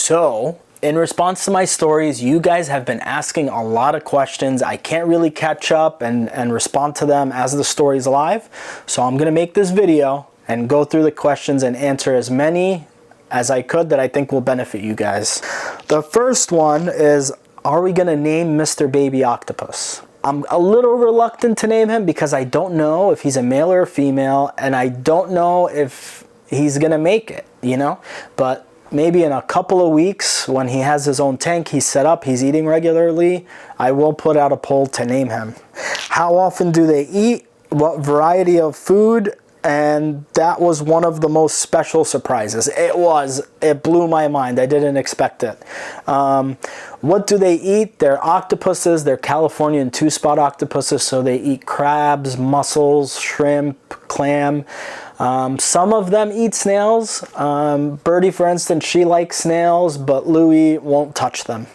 So, in response to my stories, you guys have been asking a lot of questions. I can't really catch up and respond to them as the story's live. So I'm gonna make this video and go through the questions and answer as many as I could that I think will benefit you guys. The first one is, are we gonna name Mr. Baby Octopus? I'm a little reluctant to name him because I don't know if he's a male or a female, and I don't know if he's gonna make it, you know? But maybe in a couple of weeks, when he has his own tank, he's set up, he's eating regularly, I will put out a poll to name him. How often do they eat? What variety of food? And that was one of the most special surprises. It blew my mind. I didn't expect it. What do they eat? They're octopuses. They're Californian two-spot octopuses, so they eat crabs, mussels, shrimp, clam. Some of them eat snails. Birdie, for instance, she likes snails, but Louie won't touch them.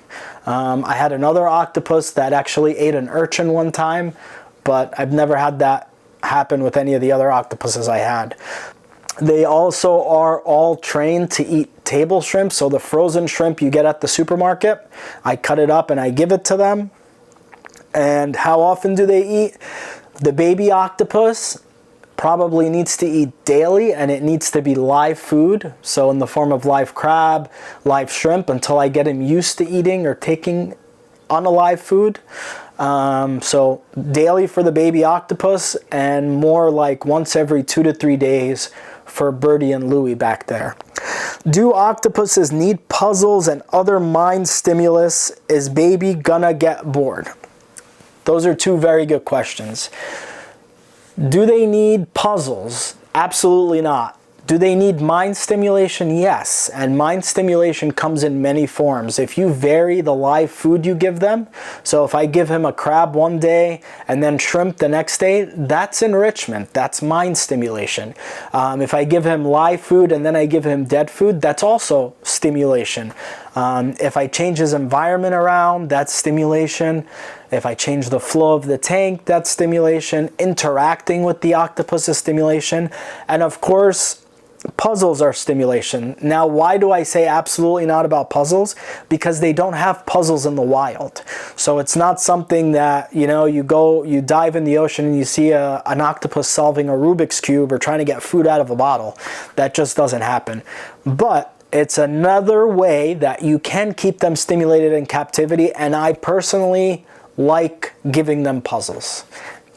I had another octopus that actually ate an urchin one time, but I've never had that happen with any of the other octopuses I had. They also are all trained to eat table shrimp, so the frozen shrimp you get at the supermarket, I cut it up and I give it to them. And how often do they eat? The baby octopus probably needs to eat daily, and it needs to be live food, so in the form of live crab, live shrimp, until I get him used to eating or taking unalive food. So daily for the baby octopus, and more like once every 2 to 3 days for Birdie and Louie back there. Do octopuses need puzzles and other mind stimulus? Is baby gonna get bored? Those are two very good questions. Do they need puzzles? Absolutely not. Do they need mind stimulation? Yes, and mind stimulation comes in many forms. If you vary the live food you give them, so if I give him a crab one day and then shrimp the next day, that's enrichment, that's mind stimulation. If I give him live food and then I give him dead food, that's also stimulation. If I change his environment around, that's stimulation. If I change the flow of the tank, that's stimulation. Interacting with the octopus is stimulation. And of course, puzzles are stimulation. Now, why do I say absolutely not about puzzles? Because they don't have puzzles in the wild. So it's not something that, you know, you dive in the ocean and you see an octopus solving a Rubik's Cube or trying to get food out of a bottle. That just doesn't happen. But it's another way that you can keep them stimulated in captivity, and I personally like giving them puzzles.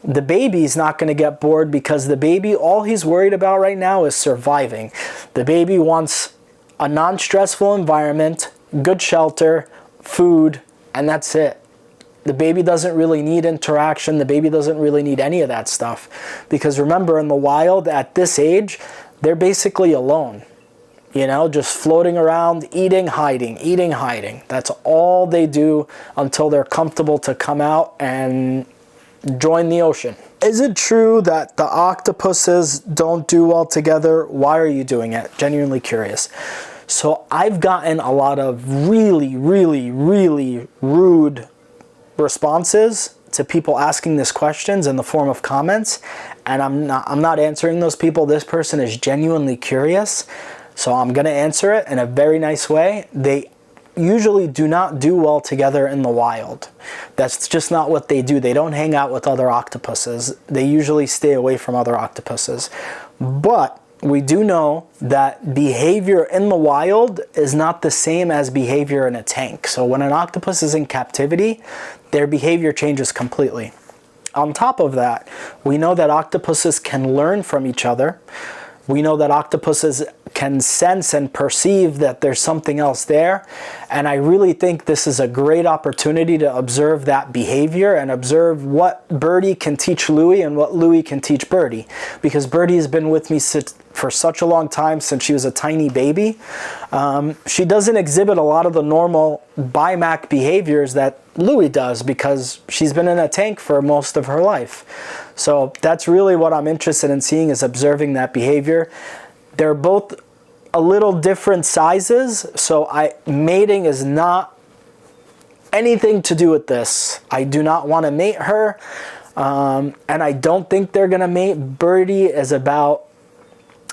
The baby's not going to get bored because the baby, all he's worried about right now is surviving. The baby wants a non-stressful environment, good shelter, food, and that's it. The baby doesn't really need interaction. The baby doesn't really need any of that stuff. Because remember, in the wild, at this age, they're basically alone. You know, just floating around, eating, hiding, eating, hiding. That's all they do until they're comfortable to come out and join the ocean. Is it true that the octopuses don't do well together? Why are you doing it? Genuinely curious. So I've gotten a lot of really, really, really rude responses to people asking these questions in the form of comments, and I'm not answering those people. This person is genuinely curious, so I'm gonna answer it in a very nice way. They usually do not do well together in the wild. That's just not what they do. They don't hang out with other octopuses. They usually stay away from other octopuses. But we do know that behavior in the wild is not the same as behavior in a tank. So when an octopus is in captivity, their behavior changes completely. On top of that, we know that octopuses can learn from each other. We know that octopuses can sense and perceive that there's something else there. And I really think this is a great opportunity to observe that behavior and observe what Birdie can teach Louie and what Louie can teach Birdie. Because Birdie has been with me for such a long time, since she was a tiny baby. She doesn't exhibit a lot of the normal BIMAC behaviors that Louie does because she's been in a tank for most of her life. So that's really what I'm interested in seeing, is observing that behavior. They're both a little different sizes, so mating is not anything to do with this. I do not want to mate her, and I don't think they're going to mate. Birdie is about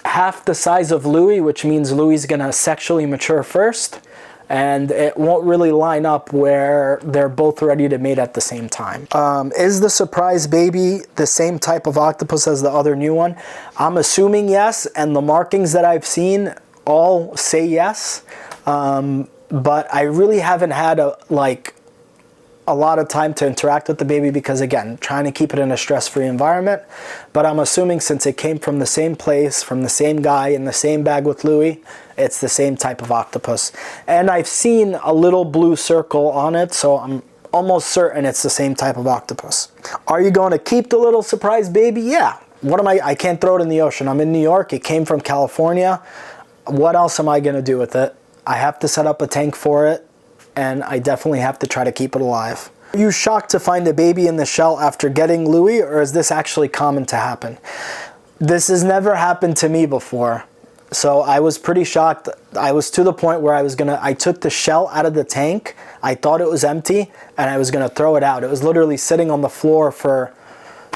half the size of Louie, which means Louie's going to sexually mature first, and it won't really line up where they're both ready to mate at the same time. Is the surprise baby the same type of octopus as the other new one? I'm assuming yes, and the markings that I've seen all say yes, but I really haven't had a lot of time to interact with the baby because, again, trying to keep it in a stress-free environment. But I'm assuming since it came from the same place, from the same guy, in the same bag with Louis, it's the same type of octopus. And I've seen a little blue circle on it, so I'm almost certain it's the same type of octopus. Are you going to keep the little surprise baby? Yeah. What am I can't throw it in the ocean. I'm in New York. It came from California. What else am I going to do with it? I have to set up a tank for it, and I definitely have to try to keep it alive. Are you shocked to find a baby in the shell after getting Louis, or is this actually common to happen? This has never happened to me before, so I was pretty shocked. I was to the point where I took the shell out of the tank. I thought it was empty, and I was gonna throw it out. It was literally sitting on the floor for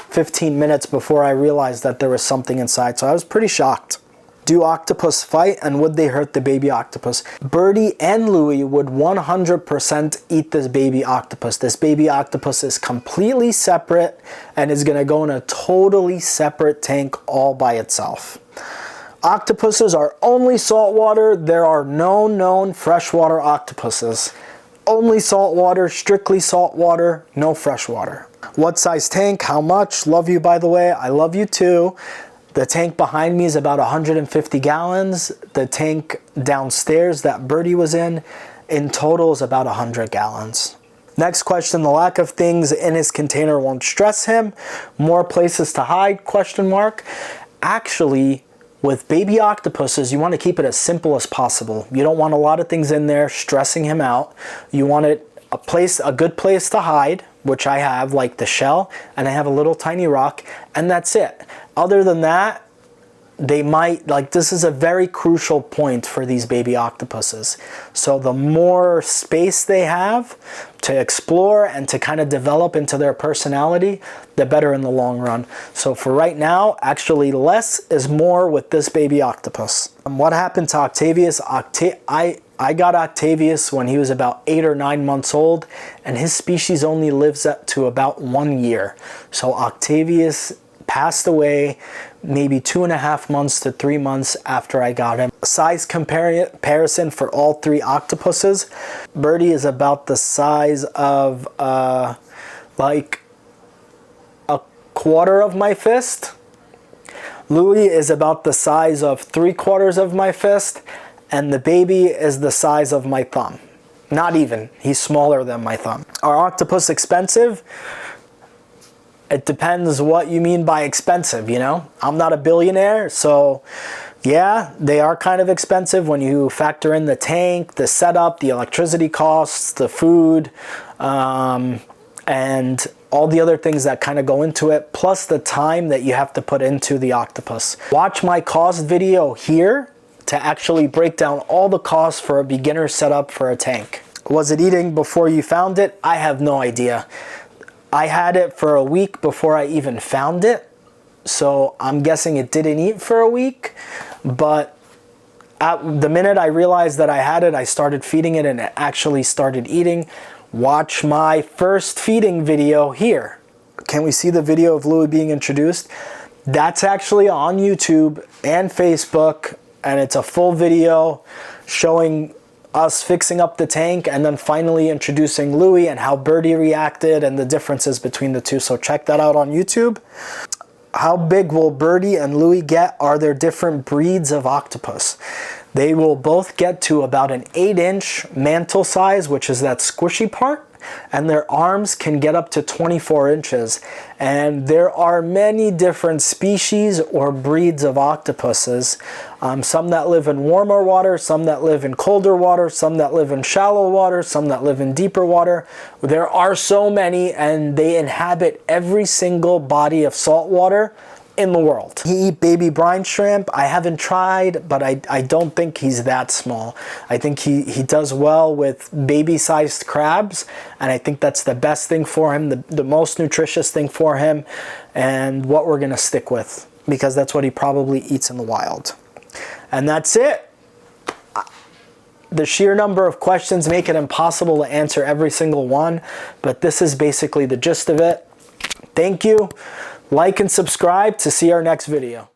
15 minutes before I realized that there was something inside, so I was pretty shocked. Do octopus fight, and would they hurt the baby octopus? Birdie and Louis would 100% eat this baby octopus. This baby octopus is completely separate and is gonna go in a totally separate tank all by itself. Octopuses are only saltwater. There are no known freshwater octopuses. Only saltwater, strictly saltwater, no freshwater. What size tank? How much? Love you, by the way. I love you too. The tank behind me is about 150 gallons. The tank downstairs that Birdie was in total is about 100 gallons. Next question, the lack of things in his container won't stress him. More places to hide, question mark. Actually, with baby octopuses, you want to keep it as simple as possible. You don't want a lot of things in there stressing him out. You want it a good place to hide, which I have, like the shell, and I have a little tiny rock, and that's it. Other than that, they might, this is a very crucial point for these baby octopuses. So the more space they have to explore and to kind of develop into their personality, the better in the long run. So for right now, actually less is more with this baby octopus. What happened to Octavius? I got Octavius when he was about 8 or 9 months old, and his species only lives up to about 1 year. So Octavius passed away maybe 2.5 months to 3 months after I got him. Size comparison for all 3 octopuses. Birdie is about the size of like a quarter of my fist. Louis is about the size of 3/4 of my fist. And the baby is the size of my thumb. Not even. He's smaller than my thumb. Are octopus expensive? It depends what you mean by expensive, you know? I'm not a billionaire, so yeah, they are kind of expensive when you factor in the tank, the setup, the electricity costs, the food, and all the other things that kind of go into it, plus the time that you have to put into the octopus. Watch my cost video here to actually break down all the costs for a beginner setup for a tank. Was it eating before you found it? I have no idea. I had it for a week before I even found it, so I'm guessing it didn't eat for a week, but the minute I realized that I had it, I started feeding it and it actually started eating. Watch my first feeding video here. Can we see the video of Louis being introduced? That's actually on YouTube and Facebook, and it's a full video showing us fixing up the tank and then finally introducing Louis and how Birdie reacted and the differences between the two. So check that out on YouTube. How big will Birdie and Louis get? Are there different breeds of octopus? They will both get to about an 8-inch mantle size, which is that squishy part, and their arms can get up to 24 inches. And there are many different species or breeds of octopuses. Some that live in warmer water, some that live in colder water, some that live in shallow water, some that live in deeper water. There are so many, and they inhabit every single body of salt water in the world. He eat baby brine shrimp. I haven't tried, but I don't think he's that small. I think he does well with baby-sized crabs, and I think that's the best thing for him, the most nutritious thing for him, and what we're gonna stick with, because that's what he probably eats in the wild. And that's it. The sheer number of questions make it impossible to answer every single one, but this is basically the gist of it. Thank you. Like and subscribe to see our next video.